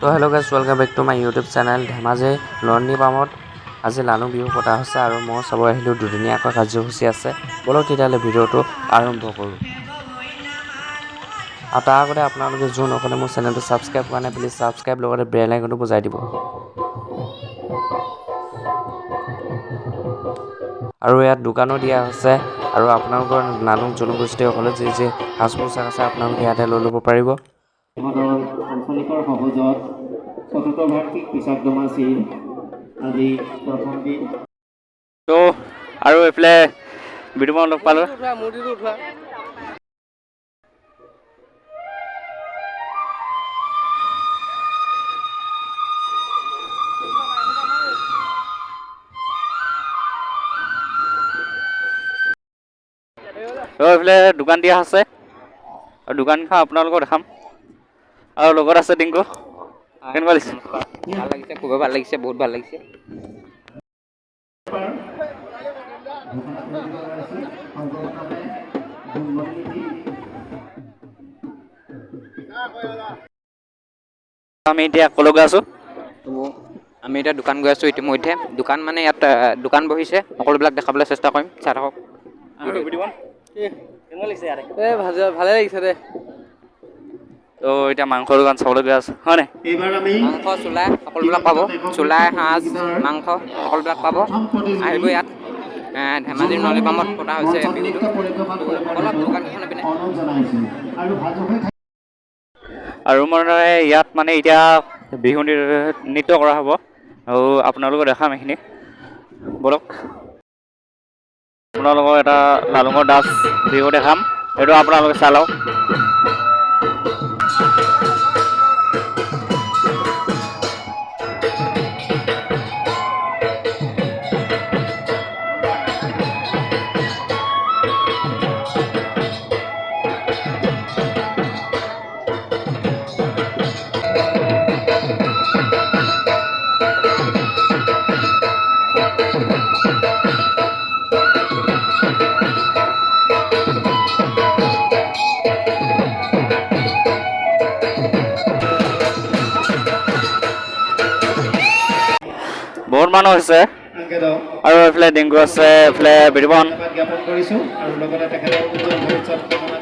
তো hello' guys, welcome back to my YouTube channel Dhemaji লৰণী পামত আজি লালুং বিহু পতা হৈছে আৰু মই চাব আহিলোঁ দুদিনীয়াকৈ কাৰ্যসূচী আছে। বলক তেতিয়াহ'লে ভিডিঅ'টো আৰম্ভ কৰোঁ। আৰু তাৰ আগতে আপোনালোকে যোন অকলে মোৰ চেনেলটো ছাবস্ক্ৰাইব কৰা নাই, প্লিজ ছাবস্ক্ৰাইব লগতে বেল আইকনটো বজাই দিব। আৰু ইয়াত দোকানো দিয়া হৈছে আৰু আপোনালোকৰ লালুং জনগোষ্ঠীসকলে যি যি সাজ পোছাক আছে আপোনালোকে ইয়াতে লৈ ল'ব পাৰিব। আঞ্চলিকৰ সহযোগত চতুৰ্থ বাৰ্ষিক পিছাক ধেমাজি আজি প্ৰথম দিন। তো আৰু এইফালে বিতুমক লগ পালোঁ। তো এইফালে দোকান দিয়া আছে আৰু দোকানখন আপোনালোকক দেখাম। আৰু লগত আছে টিংকু। কেনেকুৱা লাগিছে? ভাল লাগিছে, খুবেই ভাল লাগিছে, বহুত ভাল লাগিছে। আমি এতিয়া ক'লৈ গৈ আছোঁ? আমি এতিয়া দোকান গৈ আছোঁ ইতিমধ্যে। দোকান মানে ইয়াত দোকান বহিছে, সকলোবিলাক দেখাবলৈ চেষ্টা কৰিম। চাই থাকক। ভালে লাগিছে দে। তো এতিয়া মাংসৰ দোকান চাবলৈ গৈ আছোঁ, হয় নাই? মাংস, চুলাই সকলোবিলাক পাব। চুলাই, সাজ, মাংস সকলোবিলাক পাব। আহিব ইয়াত। ধেমাজিৰ নলী পামত পতা হৈছে বিহুটো। অলপ দোকানকেইখন পিনে আৰু মানে ইয়াত মানে এতিয়া বিহু নৃত্য কৰা হ'ব আৰু আপোনালোকক দেখাম এইখিনি। বলক আপোনালোকৰ এটা লালুঙৰ ডান্স বিহু দেখাম, সেইটো আপোনালোকে চাই লওক। বহুত মানুহ হৈছে আৰু এইফালে ডিংকু আছে, এইফালে বিৰিবন। জ্ঞাপন কৰিছোঁ আৰু লগতে তেখেতৰ উজ্জ্বল ভৱিষ্যত কামনা